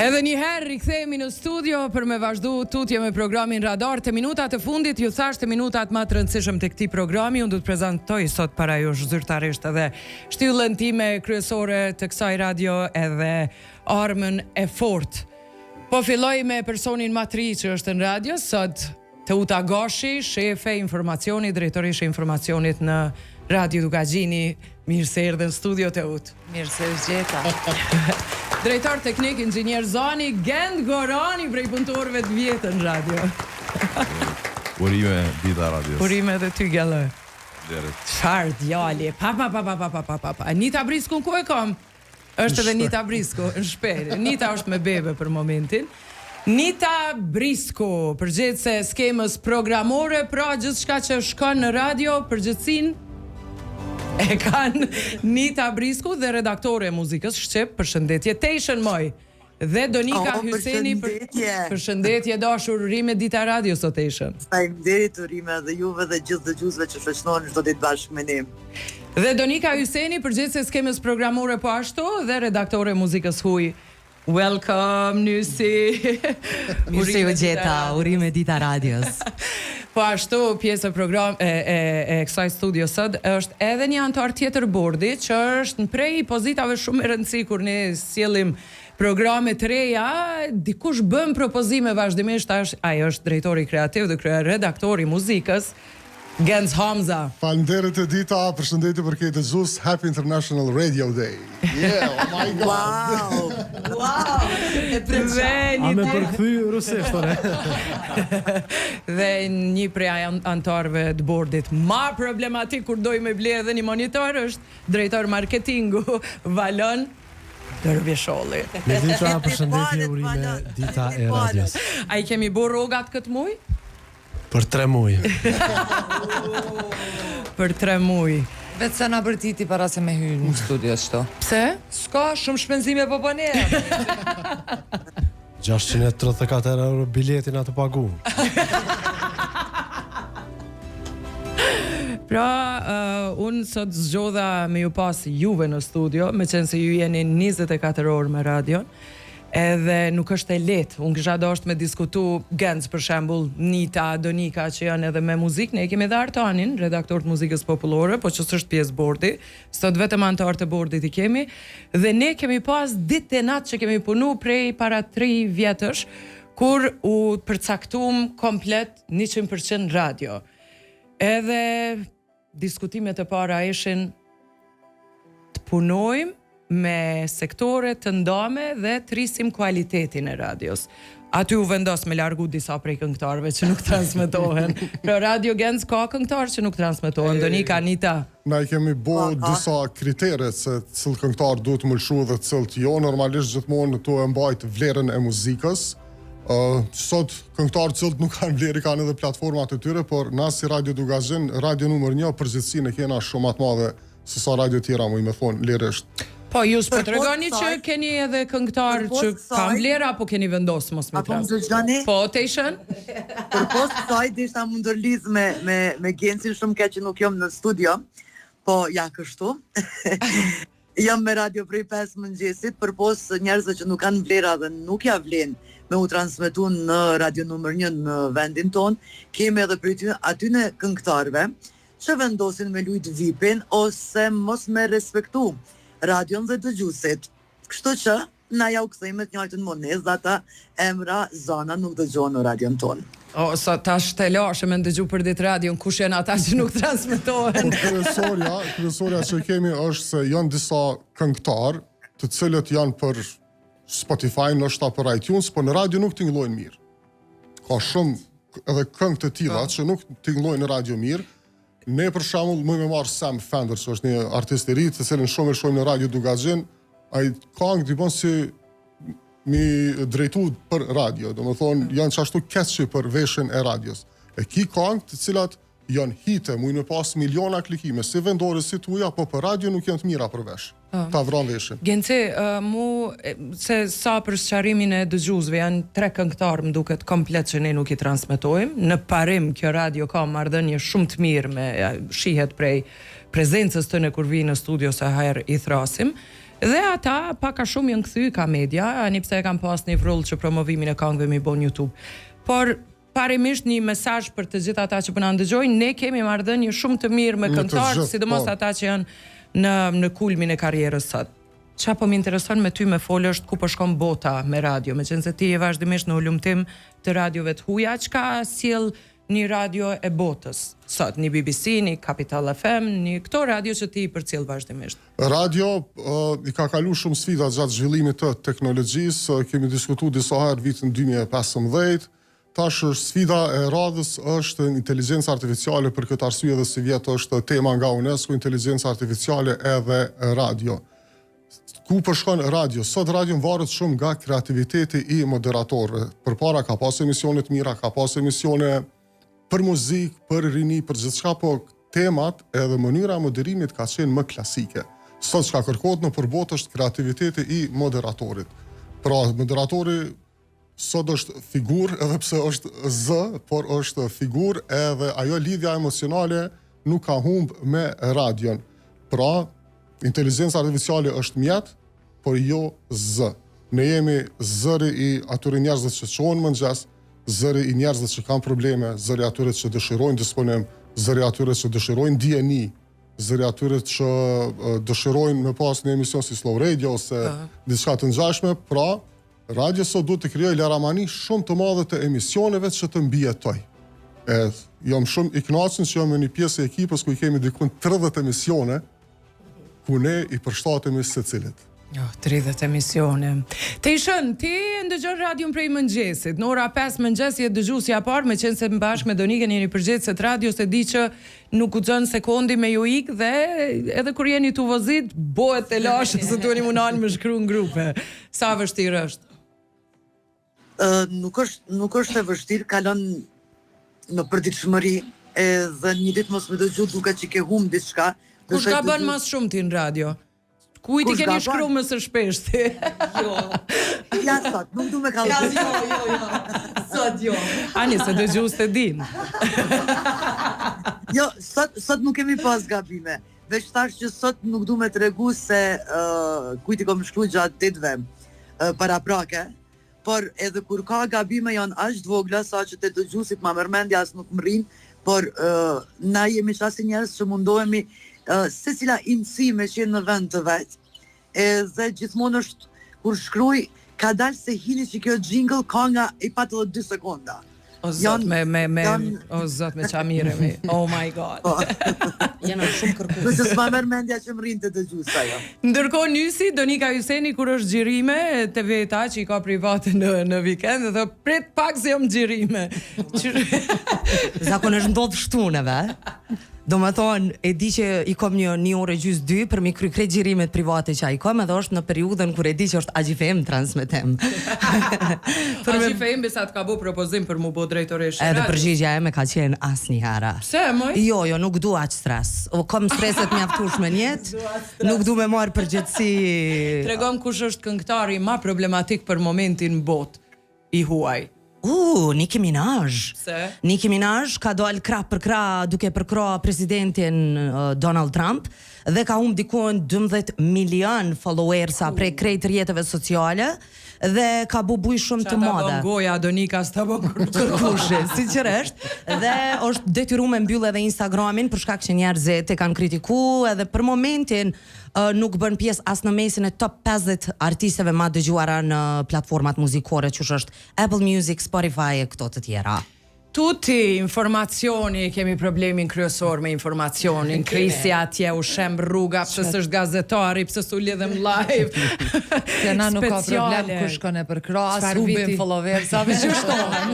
Edhe një herë rikthehemi në studio për me vazhdu tutje me programin Radar. Të minutat e fundit ju thash të minutat më të rëndësishëm të këtij programi. Unë do të prezantoj sot para jush zyrtarisht edhe shtyllën time kryesore të kësaj radio edhe armën e fortë. Po filloj me personin matri që është në radio sot, Teuta Gashi, shefe informacionit, drejtorishe informacionit në Radio Dukagjini. Mirë se erdhe në studio, Teut. Mirë se u gjeta. Drejtor teknik, inxhinier Zani Gend Gorani, prej punëtorëve të vjetë në radio. Urime dita radios. Urime dhe ty gjallë. Deret. Çfarë djali? Pa. Anita Brisku ku e kam? Është edhe Nita Brisku në shpejt. Nita është me bebe për momentin. Nita Brisku, përgjithëse skemës programore, pra gjithçka që shkon në radio, përgjithësinë e kanë Nita Brisku dhe redaktore e muzikës Shqip, përshëndetje Tejshën moj. Dhe Donika Hyseni, përshëndetje dashur, urime dita radio sot Tejshën. Faleminderit, urime dhe juve dhe gjithë dëgjuesve që shoqërohen çdo ditë bashkë me ne. Dhe Donika Hyseni, përgjithëse skemës programore po ashtu dhe redaktore e muzikës Huj. Welcome, Nysi. Mirë se u gjeta, urime dita radios. Po ashtu, pjesë e kësaj studio sot është edhe një antar tjetër bordi që është në prej pozitave shumë e rëndësi kur ne sjellim programe të reja, dikush bën propozime vazhdimisht, ai është drejtori kreativ dhe redaktori muzikës, Gens Hamza. Falënderit e dita, përshëndetje për këtë dëgjues, Happy International Radio Day. Yeah, oh my god. Wow. A me përkthy rusisht, ore. Dhe një prej antarëve të bordit ma problematik kur doj me ble edhe një monitor është drejtor marketingu Valon Dervisholli. Me dita përshëndetje urime dita e radios. A I kemi bo rogat këtë muj? Për 3 muaj. Për 3 muaj. Vetë sa na bërtiti para se me hyrë në studio shto. Pse? S'ka shumë shpenzime po bëne. 634 euro biletin atë pagu. Pra, unë sot zgjodha me ju pas juve në studio, me qenë se ju jeni 24 orë me radion, edhe nuk është e letë. Unë kisha dashur me diskutu Gens, për shembull, Nita, Donika që janë edhe me muzikë, ne kemi edhe Artanin, redaktor të muzikës popullore, po që s'është pjesë bordi, sot vetëm antar të bordit I kemi, dhe ne kemi pas ditë e natë që kemi punu prej para 3 vjetësh, kur u përcaktum komplet 100% radio. Edhe diskutimet e para ishin të punojmë me sektore të ndame dhe të rrisim kualitetin e radios. Aty u vendos me largu disa prej këngëtarëve që nuk transmetohen. Pra Radio Gens ka këngëtarë që nuk transmetohen. Donika, Anita. Na I kemi bo disa kritere se cilë këngëtar duhet më lëshu dhe cilët jo. Normalisht gjithmonë tu e mbajt vlerën e muzikës. Sot këngëtarë cilët nuk kanë vleri kanë edhe platformat e tyre, por na si Radio Dugazhin, radio numër 1 përgjithësinë e kena shumë atë madhe se sa radio tjera mu I me thonë lirisht. Po, ju s'po të regoni që keni edhe këngëtar që kam vlera, apo keni vendosë mos me trans? Po, Tejshën? Për postë kësaj, dishta më ndërlidh me Gensin shumë keq që nuk jom në studio, po ja kështu. Jam me radio prej 5 mëngjesit, për postë njerëzve që nuk kanë vlera dhe nuk ja vlen me u transmetu në radio numër 1 në vendin ton, kemi edhe për aty në këngëtarve që vendosin me lujt vipin ose mos me respektu radion dhe dëgjuesit. Kështu që na ja u kthejmë të njëjtën monezë dhe ata emra zona nuk dëgjohen në radion ton. O, sa tash të lashë me ndëgju për ditë radion, kush janë ata që nuk transmetohen? Kryesorja që kemi është se janë disa këngëtar të cilët janë për Spotify, ndoshta për iTunes, por në radio nuk tingëllojnë mirë. Ka shumë edhe këngë të tilla që nuk tingëllojnë në radio mirë. Ne për shembull më me marr Sam Fender, që është një artist I ri, të cilin shumë e shohim në Radio Dugazhin, ai këngë dipon si mi drejtu për radio, domethënë janë çashtu keqçi për veshën e radios. E ki këngë të cilat janë hite, mujnë me pas miliona klikime, si vendore si tuja, po për radio nuk janë të mira për vesh. Ta vran veshin. Genci, se sa për sqarimin e dëgjuesve janë 3 këngëtarë më duket komplet që ne nuk I transmetojmë. Në parim kjo radio ka marrëdhënie shumë të mirë me shihet prej prezencës tëne kur vi në studio sa herë I thrasim. Dhe ata pak a shumë janë kthy ka media, ani pse e kanë pas një vrull që promovimin e këngëve mi bon YouTube. Por parimisht një mesazh për të gjithë ata që po na ndëgjojnë, ne kemi marrëdhënie shumë të mirë me këngëtarë, sidomos ata që janë në kulmin e karrierës sot. Qa po më intereson me ty me folë është ku po shkon bota me radio, me qenë se ti e vazhdimisht në ulumtim të radiove të huja, çka sjell një radio e botës sot, një BBC, një Capital FM, një këto radio që ti i përcjell vazhdimisht? Radio i ka kalu shumë sfida gjatë zhvillimit të teknologjisë, kemi diskutuar disa herë vitin 2015. Tash sfida e radhës është inteligjenca artificiale, për këtë arsye dhe si vjet është tema nga UNESCO, inteligjenca artificiale edhe radio. Ku përshkon radio? Sot radio varet shumë nga kreativiteti i moderatorëve. Përpara ka pas emisione të mira, ka pas emisione për muzikë, për rini, për gjithçka, po temat edhe mënyra e moderimit ka qenë më klasike. Sot çka kërkohet në përbot është kreativiteti i moderatorit. Pra, moderatori sot është figur, edhe pse është zë, por është figur, edhe ajo lidhja emocionale nuk ka humb me radion. Pra, inteligjenca artificiale është mjet, por jo zë. Ne jemi zëri i atyre njerëzve që qohen mëngjes, zëri i njerëzve që kanë probleme, zëri atyre që dëshirojnë disponim, zëri atyre që dëshirojnë dijeni, zëri atyre që dëshirojnë me pas një emision si Slow Radio ose diçka të ngjashme. Pra, radio sot duhet të krijojë laramani shumë të madhe të emisioneve që të mbijetoj. Jam shumë i kënaqur që jam në një pjesë e ekipës ku i kemi diku 30 emisione, ku ne i përshtatemi secilit. 30 emisione. Te ishën, ti ndëgjon radion prej mëngjesit. Në ora 5 mëngjesi e dëgjuesja e parë, me qenë se bashkë me Donikën jeni përgjegjëse të radios, e di që nuk guxon sekundi me ju ik dhe edhe kur jeni tu vozit, bëhet të lashë se duheni munal me shkru në grupe. Sa vështirë është? Nuk është e vështirë, kalon në përditshmëri, edhe një ditë mos më dëgju duke që ke humb diçka. Kush ka bën mas shumë ti në radio? Kujt i keni shkruar më së shpeshti? Jo. Ja sot, nuk du me kallë. Jo. Sot jo. Ani, se dëgjues të din. Jo, sot nuk kemi pas gabime. Veç thash që sot nuk du me tregu se kujt i kom shkruar gjatë ditëve paraprake, por edhe kur ka gabime janë aq të vogla sa që te dëgjuesit ma mërmendja as nuk më rrin, por na jemi qasi njerëz që mundohemi se cila imësi me qenë në vend të vetë, dhe gjithmonë është, kur shkruj, ka dalë se hini që kjo jingle ka nga i patë dhe 2 sekonda. O zot me qamiremi. Oh my god. Janë shumë kërkues. Nëse s'ma merr mendja që më rrin të dëgjuesa ajo. Ndërkohë Nysi, Donika Hyseni, kur është xhirime te veta që i ka private në vikend, dhe prit pak se jam xhirime. Zakonisht ndodh shtuneve. Do më thonë, e di që i kom një orë gjys 2 për mi kry krejt gjirimet private që a i kom, edhe është në periudën kur e di që është AGFM transmetem. AGFM besa të ka bo propozim për mu bo drejtoresh radio. Edhe përgjigja e me ka qenë asnjëherë. Pse, moj? Jo, nuk du aq stres. Kom streset mjaftueshme në jetë, nuk du me marr përgjegjësi. Tregom kush është këngëtari ma problematik për momentin botë i huaj. Nicki Minaj. Se? Nicki Minaj ka dalë krah për krah duke përkrah presidentin Donald Trump dhe ka humbur dikon 12 milion followersa prej krejt rrjeteve sociale dhe ka bubuj shumë të madhe. Qa ta bon goja, Donika, s'ta bon kërkushi, sinqerisht. Dhe është detyruar me mbyll edhe Instagramin për shkak që njerëzit e kanë kritikuar, edhe për momentin nuk bën pjesë as në mesin e top 50 artisteve ma dëgjuara në platformat muzikore, që është Apple Music, Spotify e këto të tjera. Tuti informacioni, kemi problemin kryesor me informacionin. Krisi atje u shem rruga, pse s'është gazetari, pse s'u lidhem live. Kena nuk ka problem kur shkon e përkras, hubim followersave që shtohen.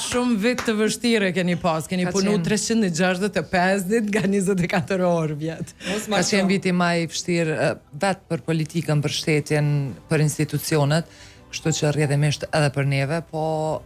Shumë vit të vështire keni pas, keni punu 365 dit nga 24 orë vjet. Ka qenë viti ma i vështirë vetë për politikën, për shtetin, për institucionet, kështu që rrjedhimisht edhe për neve, po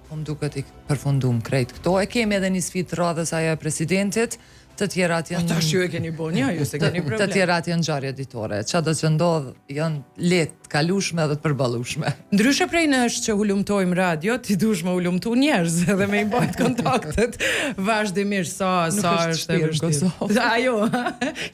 më duket i përfundum krejt këto. E kemi edhe një sfidë radhës ajo e presidentit, të tjerat janë... Ata ju e keni bonja, ju se keni problem. Të tjerat janë ngjarje ditore. Qa do që ndodh janë letë kalushme dhe të përballueshme. Ndryshe prej nesh që hulumtojmë radio, ti dush me hulumtu njerëz dhe me i bajt kontaktet vazhdimisht sa është e vështirë. Ajo,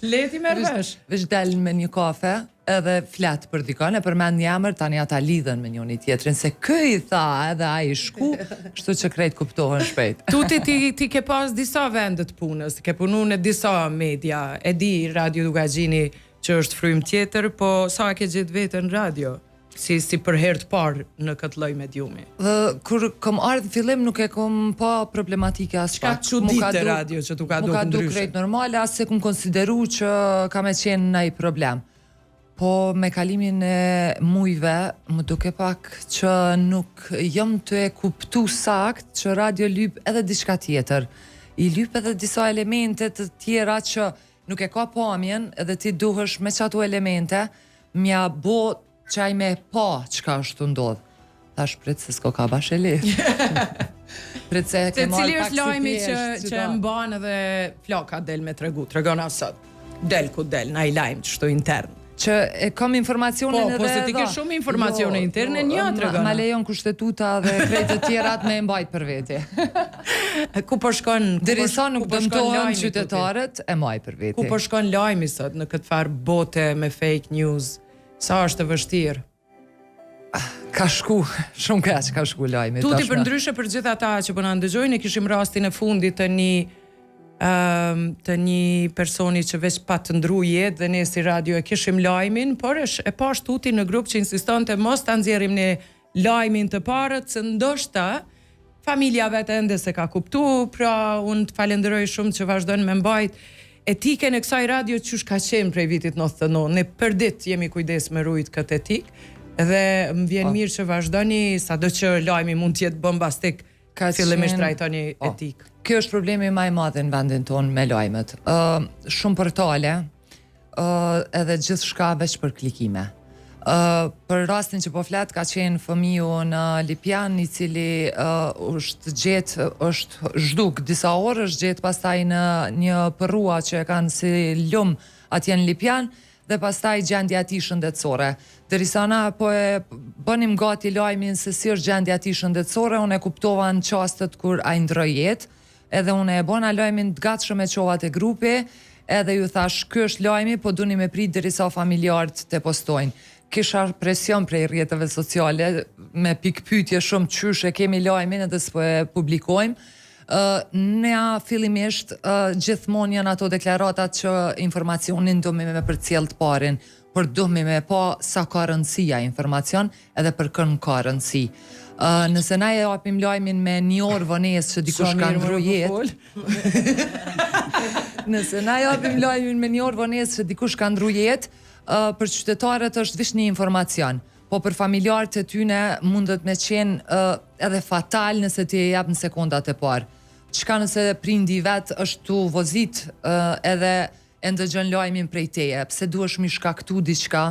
leti merr vesh. Veç del me një kafe, edhe flet për dikon, e përmend një emër, tani ata lidhen me njëri tjetrin, se ky I tha edhe ai shku, kështu që krejt kuptohen shpejt. Tuti ti ke pas disa vende të punës, ke punu në disa media, e di Radio Dugagjini që është frym tjetër, po sa ke gjetë vetën radio? Si për herë të parë në këtë lloj mediumi. Dhe kur kom ardhur në fillim nuk e kom pa problematike as pak. Ka çuditë radio që tu ka dukur ndryshe. Mu ka dukur krejt normale, as se kum konsideru që ka me qenë ndaj problem. Po me kalimin e mujve, më duke pak që nuk jam të e kuptu sakt që radio lyp edhe diçka tjetër. I lyp edhe disa elemente të tjera që nuk e ka pamjen, edhe ti duhesh me çato elemente, mja bo qaj me pa qka është të ndodhë. Thash prit se s'ko ka bash e lehtë. Prit se ke marrë pak si lajmi që mban edhe flaka del me tregon asot. Del ku del, na I lajm çdo intern. Që e kam informacionin edhe... Po, se ti ke shumë informacione interne, një tregon. Ma lejon kushtetuta dhe krejt të tjerat me mbajt për veti. Ku po shkon... Derisa nuk dëmtohen qytetarët, e mbaj për veti. Ku po shkon lajmi sot në këtë farë bote me fake news? Sa është të vështirë? Ka shku, shumë keq ka shku lajmi. Tuti për ndryshe për gjithë ata që po na ndëgjojnë, ne kishim rastin e fundit të një personi që veç pa të ndru jetë dhe ne si radio e kishim lajmin, por e pash Tuti në grup që insistonte mos ta nxjerrim ne lajmin të parët, se ndoshta familja vetë ende se ka kuptu, pra unë të falenderoj shumë që vazhdojnë me mbajt etikën e kësaj radio qysh ka qenë prej vitit 99. Ne për ditë jemi kujdes me rujt këtë etik dhe më vjen mirë që vazhdoni, sado që lajmi mund të jetë bombastik, fillimisht trajtoni etik. Kjo është problemi më I madh në vendin tonë me lajmet. Shumë portale, edhe gjithçka veç për klikime. Për rastin që po flet ka qenë fëmiu në Lipjan I cili është zhduk disa orë, është gjet pastaj në një përrua që e kanë si lum atje në Lipjan dhe pastaj gjendja e tij shëndetësore. Derisa na po e bënim gati lajmin se si është gjendja e tij shëndetësore, unë e kuptova në çastet kur ai ndroi jetë, edhe unë e bëna lajmin të gatshëm e çova te grupi, edhe ju thash ky është lajmi, po duni me prit derisa familjarët të postojnë. Kisha presion prej rrjeteve sociale me pikpyetje shumë qysh e kemi lajmin edhe s'po e publikojmë. Ne fillimisht gjithmonë janë ato deklaratat që informacionin do me përcjell të parin, por do me pa sa ka rëndësia informacion edhe për kën ka rëndësi. Nëse na e japim lajmin me një orë vonesë që dikush ka ndru jetë. Nëse na japim lajmin me një orë vonesë që dikush ka ndru jetë, për qytetarët është vish një informacion, po për familjarët e tyne mundet me qenë edhe fatal nëse ti e jap në sekondat e parë. Çka nëse prindi vet është tu vozit edhe e ndëgjon lajmin prej teje, pse duhesh mi shkaktu diçka,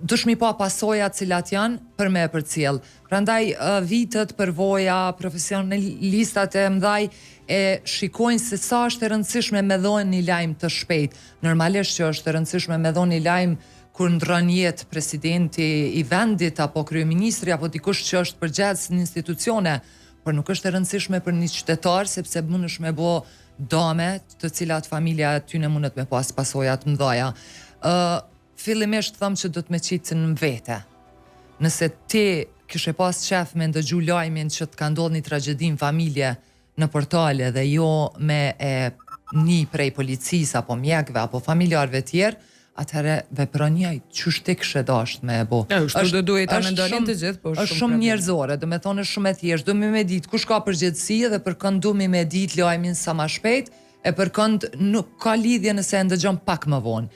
duhesh mi pa pasojat cilat janë për me përcjell. Prandaj vitet, përvoja, profesionalistat e mëdhaj e shikojnë se sa është e rëndësishme me dhënë një lajm të shpejt. Normalisht që është e rëndësishme me dhënë një lajm kur ndron jetë presidenti I vendit apo kryeministri apo dikush që është përgjegjës në institucione, por nuk është e rëndësishme për një qytetar sepse mundesh me bë dame të cilat familja e tyne mundet me pas pasoja të mëdha. Fillimisht them që do të më qitë në vete. Nëse ti kishe pas qef me ndëgju lajmin që të ka ndodhur një tragjedi në familje në portale dhe jo me një prej policisë apo mjekëve apo familjarëve tjerë, atëherë vepronjaj qysh ti kishe dasht me e bo. Kështu do duhet ta mendonin të gjithë, po është shumë njerëzore, do me thonë është shumë e thjeshtë, do me ditë kush ka përgjegjësi dhe për kënd du me ditë lajmin sa më shpejt, e për kënd nuk ka lidhje nëse e ndëgjon pak më vonë.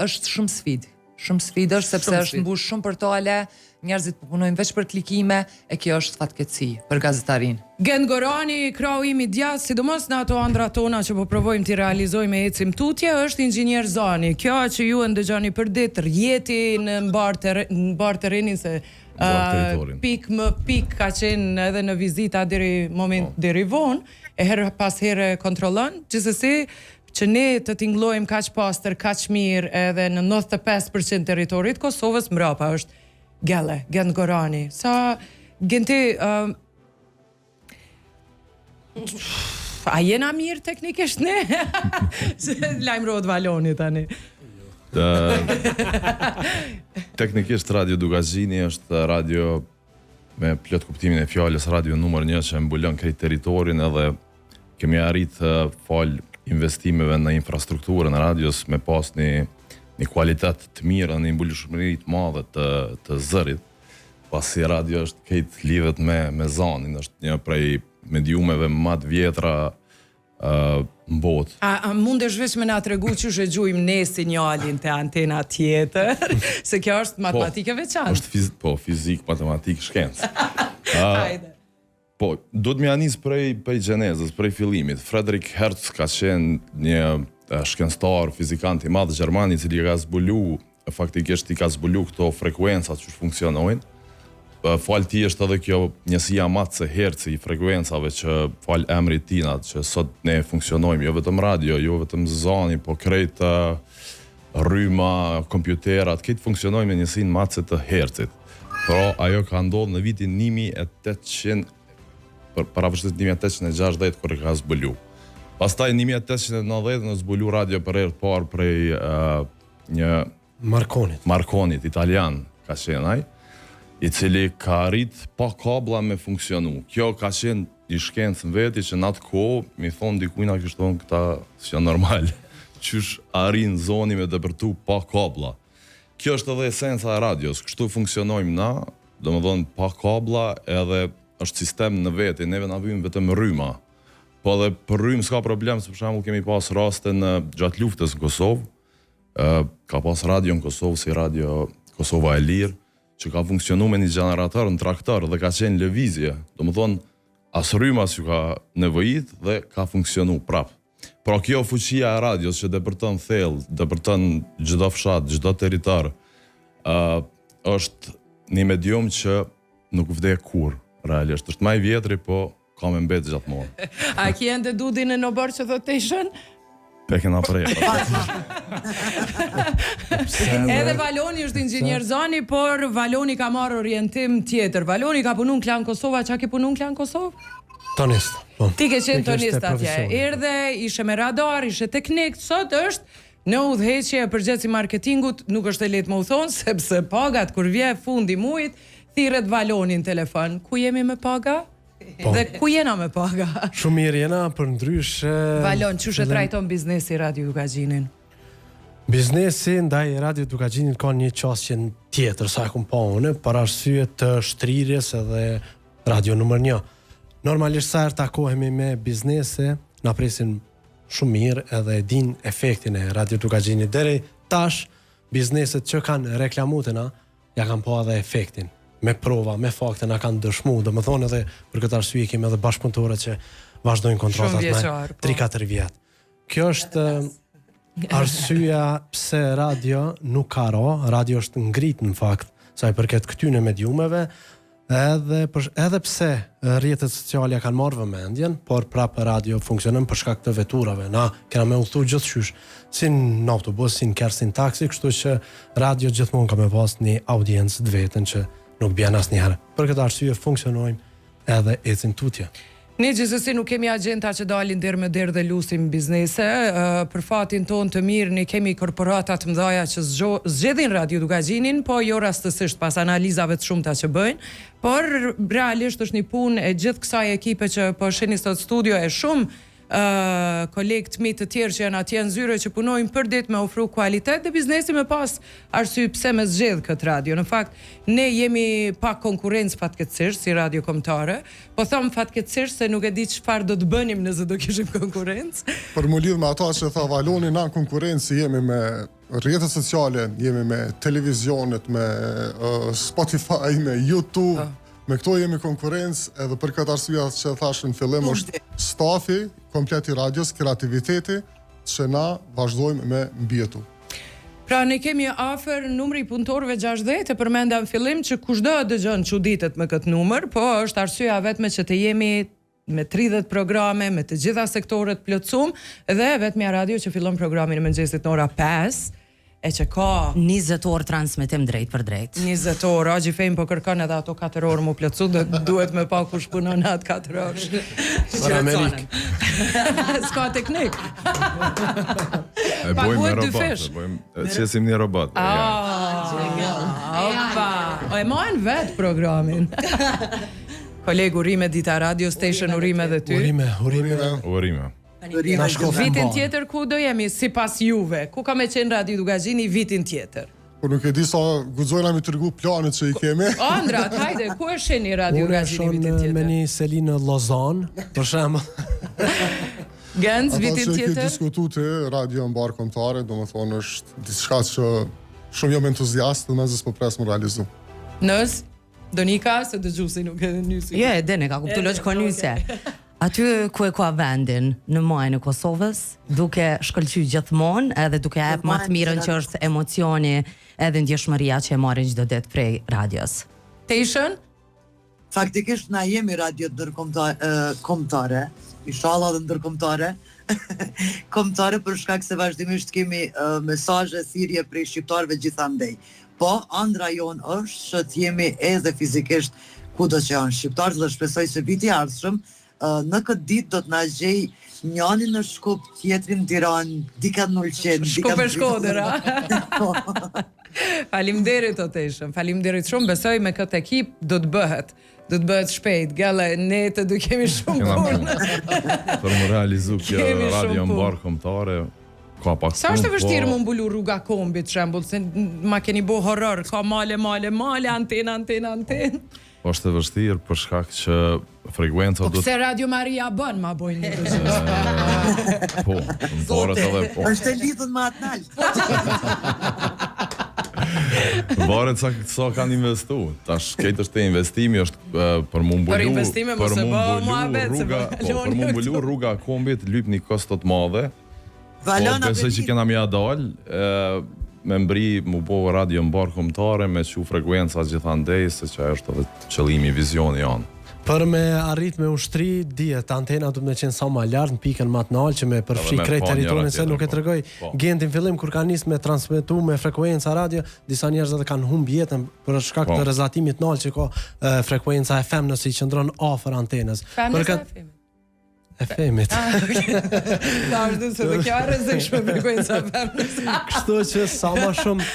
Është shumë sfidë. Shumë sfidë është sepse është mbush shumë portale, njerëzit po punojnë veç për klikime, e kjo është fatkeqësi për gazetarin. Gend Gorani, krau im I djathtë, sidomos në ato ëndra tona që po provojmë t'i realizojmë ecim tutje, është inxhinier Zani. Kjo që ju e ndëgjoni për ditë, rjeti në mbar terrenin se pik më pik ka qenë edhe në vizita deri vonë, e herë pas here kontrollon, gjithsesi që ne të tingëllojmë kaq pastër, kaq mirë edhe në 95% territorit Kosovës mbrapa është Gend Gorani. Sa Genti a jena mirë teknikisht ne? Se lajmërohet Valoni tani. Teknikisht Radio Dugazhini është radio me plot kuptimin e fjalës radio numër 1 që mbulon krejt territorin edhe kemi arrit fal investimeve në infrastrukturën e radios me pas një kualitet të mirë, një mbulueshmëri të madhe të zërit. Pasi radio është krejt lidhet me zanin, është një prej mediumeve më të vjetra në botë. A mundesh veç me na tregu që e gjujmë ne sinjalin te antena tjetër, se kjo është matematikë veçantë. Është fizik, matematik, shkencë. Hajde. Po, do të më anis prej gjenezës, prej fillimit. Friedrich Hertz ka qenë një shkencëtar, fizikant i madh gjerman i cili ka zbulu, faktikisht i ka zbulu këto frekuencat që funksionojnë. Fal ti është edhe kjo njësia matëse herci i frekuencave që fal emrit tinat që sot ne funksionojmë, jo vetëm radio, jo vetëm zani, po krejt rryma, kompjuterat, këtë funksionojmë me njësin matëse të hercit. Pro, ajo ka ndodhë në vitin 1800, paravërshësit 1860, kër e ka zbulu. Pastaj 1890 në zbulu radio për herë parë prej një Marconit, italian, ka qenaj, i cili ka arrit pa kabla me funksionu. Kjo ka qenë një shkencë në veti që në atë kohë, mi thonë dikujna kështë thonë këta që janë normal, qysh arrin zoni me dëpërtu pa kabla. Kjo është edhe esenca e radios, kështu funksionojmë na, do më thonë pa kabla edhe është sistem në veti, neve na vymë vetëm rryma. Po edhe për rrymë s'ka problem, se për shembull kemi pas raste në gjatë luftës në Kosovë, ka pas radio në Kosovë si radio Kosova e Lirë, që ka funksionu me një generator në traktor dhe ka qenë lëvizje. Do më thonë, asë rrymas ju ka nevojit dhe ka funksionu prap. Pra kjo fuqia e radios që depërton thellë, depërton çdo fshat, çdo territor, është një medium që nuk vdek kur, realisht. Është më i vjetri, po ka me mbet gjithmonë. A ki ende Dudin e në bërë që thot të ishën? Pe kena prej. Edhe Valoni është inxhinier zani, por Valoni ka marrë orientim tjetër. Valoni ka punu në Klan Kosova, qa ke punu në Klan Kosovë? Tonist. Ti ke qenë tonist atje. Erdhe, ishe me radar, ishe teknik, sot është në udhëheqje e përgjithësi marketingut, nuk është e lehtë më u thonë, sepse pagat kur vje fundi muajit, thirret Valoni në telefon. Ku jemi me paga? Dhe ku jena me paga? Shumë mirë jena për ndrysh. Valon, çu e trajton biznesi Radio Dugazhinin? Biznesi ndaj Radio Dugazhinit ka një qasje tjetër sa e kum pa unë, për arsye të shtrirjes edhe radio numër 1. Normalisht sa herë takohemi me biznese, na presin shumë mirë edhe e din efektin e Radio Dugazhinit. Deri tash bizneset që kanë reklamutena ja kanë pa edhe efektin. Me prova, me fakte na kanë dëshmu, do më thonë edhe për këtë arsye kemi edhe bashkëpunëtorë që vazhdojnë kontratat me 3-4 vjet. Kjo është arsyeja pse radio nuk ka radio është ngrit në fakt, sa i përket këtyre mediumeve, edhe pse rrjetet sociale kanë marrë vëmendjen, por prapë radio funksionon për shkak të veturave. Na kena me udhëtu gjithçysh, si në autobus, si në kerr, si në taksi, kështu që radio gjithmonë ka me pas një audiencë të vetën që nuk bjen asnjëherë. Për këtë arsye funksionojmë edhe ecim tutje. Ne gjithsesi nuk kemi agjenta që dalin derë me derë dhe lusim biznese. Për fatin tonë të mirë, ne kemi korporatat mëdhaja që zgjedhin Radio Dugazhinin, po jo rastësisht pas analizave të shumta që bëjnë, por realisht është një punë e gjithë kësaj ekipe që po shihni sot studio e shumë kolegë të mi të tjerë që janë atje në zyre që punojnë për ditë me ofru kualitet dhe biznesi me pas arsye pse me zgjedh këtë radio. Në fakt, ne jemi pa konkurrencë fatkeqësisht si radio kombëtare, po them fatkeqësisht se nuk e di çfarë do të bënim nëse do kishim konkurrencë. Për më lidh me ata që tha Valoni, na konkurrencë jemi me rrjetet sociale, jemi me televizionet, me Spotify, me YouTube. Me këto jemi konkurrencë edhe për këtë arsye që thash në fillim është stafi komplet i radios, kreativiteti që na vazhdojmë me mbjetu. Pra ne kemi afër numri i punëtorëve 60, e përmenda në fillim që kushdo dëgjon çuditet me këtë numër, po është arsyeja vetme që të jemi me 30 programe, me të gjitha sektorët plotësuar dhe vetmja radio që fillon programin e mëngjesit në ora 5. e që ka 20 orë transmetim drejt për drejt. 20 orë, Agji Fejm po kërkon edhe ato 4 orë mu plotsu, duhet me pa kush punon atë 4 orë. Për Amerikë. S'ka teknik. E bojmë me robot, qesim një robot. Opa, o e majnë vetë programin. Kolegu Urime Dita Radio Station, Urime dhe ty. Urime. Vitin tjetër ku do jemi sipas juve? Ku ka me qenë Radio Dugazhini vitin tjetër? Po nuk e di sa guxojna mi tërgu planet që i kemi. Andrat, hajde, ku e sheni Radio Dugazhini vitin Unë tjetër? me një Selinë Lozan, për shembull. Genz, vitin Ata që tjetër? ke diskutu të radio në barë kombëtare, do më thonë është diçka që shumë jam entuziast dhe mezës po pres më realizu. Nës? Donika, se dëgjusi nuk e nysi. Jo, Dene ka kuptu logjiko nyse. Aty ku e ka vendin në majën e Kosovës, duke shkëlqy gjithmonë edhe duke jep më të mirën që është emocioni edhe ndjeshmëria që e marrin çdo ditë prej radios. Station? Faktikisht na jemi radio kombëtare, inshallah dhe ndërkombëtare. Kombëtare për shkak se vazhdimisht kemi mesazhe thirrje prej shqiptarëve gjithandej. Po, ëndra jon është që të jemi edhe fizikisht kudo që janë shqiptarët dhe shpresoj se viti i ardhshëm në këtë ditë do të na gjej njëri në Shkup, tjetrin në Tiranë, dika në Ulqen, Shkup e Shkodër, a? Faleminderit Oteshëm, faleminderit shumë, besoj me këtë ekip do të bëhet shpejt, gale, ne të du kemi shumë punë. Për më realizu kjo Kemi shumë radio në punë. barë kombëtare, ka pak Sa është e punë, vështirë po- më mbulu rruga kombit, shembull, se ma keni bo horror, ka male, anten. Po është e vështirë për shkak që frekuenca Po do të... pse Radio Maria bën, ma bojnë një të zhështë. Po, në barët edhe po. Është e lidhur me atë nalt. Varet sa kanë investu. Tash këtë është e investimi është për më mbulu. Për investime mos e bë muhabet, se rruga, po po, për më mbulu rruga kombit lyp një kostot madhe. Po Valona besoj që kena mja dal, me mbri mu bo radio në barë kombëtare, me që frekuenca gjithandej, se që është edhe qëllimi, vizioni janë. Për me arrit me ushtri, dihet antena du me qenë sa ma lartë në pikën më të nalë që me përfshi Edhe me krejt pa territorin njëra se nuk e tjetër, tregoj po. Gentin fillim kur ka nis me transmetu me frekuenca radio, disa njerëz edhe kanë humb jetën për shkak Po. të rrezatimit nalë që ka frekuenca FM nëse i qëndron afër antenës. Femnës Për e femit. FM-it. Ka është se dhe kjo e rrezikshme frekuenca femnës. Kështu që sa më shumë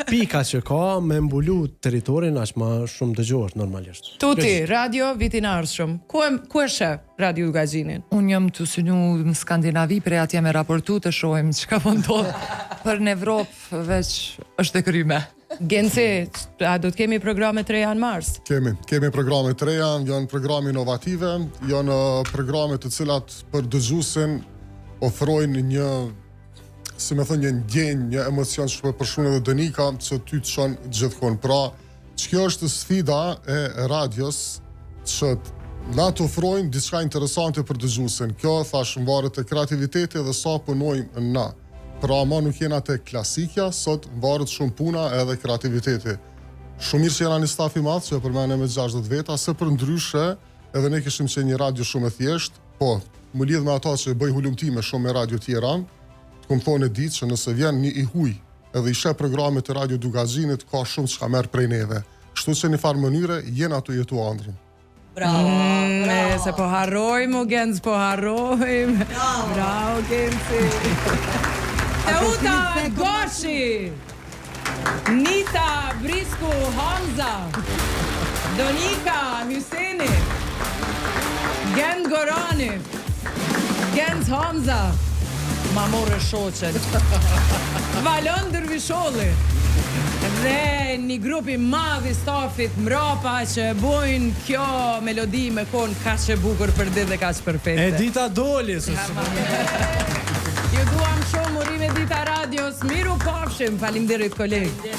pika që ka me mbulu territorin aq më shumë dëgjohet normalisht. Tuti, radio vitin ardhshëm. Ku e sheh Radio Dugazhinin? Unë jam të synu në Skandinavi, prej atje me raportu të shohim që ka po ndodh. Për në Evropë veç është e kryme. Genci, a do të kemi programe të reja në Mars? Kemi programe të reja, janë programe inovative, janë programe të cilat për dëgjuesin ofrojnë një, si me thënë, një ndjenjë, një emocion që për shumë edhe Donika, që ty të shonë gjithkohën. Pra, që kjo është sfida e radios, që na të ofrojnë diçka interesante për dëgjuesin. Kjo, thash, varet e kreativiteti dhe sa punojmë na. Pra ma nuk jena të klasikja, sot varet shumë puna edhe kreativiteti. Shumë mirë që jena një staf i madh që e përmene me 60 veta, se për ndryshe edhe ne kishim që një radio shumë e thjesht, po, më lidh me ata që bëj hulumtime shumë me radio tjera, të kom thonë e ditë që nëse vjen një i huj edhe i sheh programet e Radio Dugazhinit, ka shumë që ka merë prej neve. Kështu që një farë mënyre, jena të jetu andrën. Se po harrojmë, Genc, po harrojmë. Bravo, Genci. Teuta Goshi, Nita Brisku Hamza, Donika Hyseni, Gen Gorani, Genc Hamza, ma more shoqet, Valon Dervisholli, dhe një grupi madh i stafit mrapa që bojnë kjo melodi me kon kaq e bukur për ditë dhe kaq perfekte. Edita Doli, Ju duam shumë Urime Dita Radios, miru pafshim, faleminderit kolegë.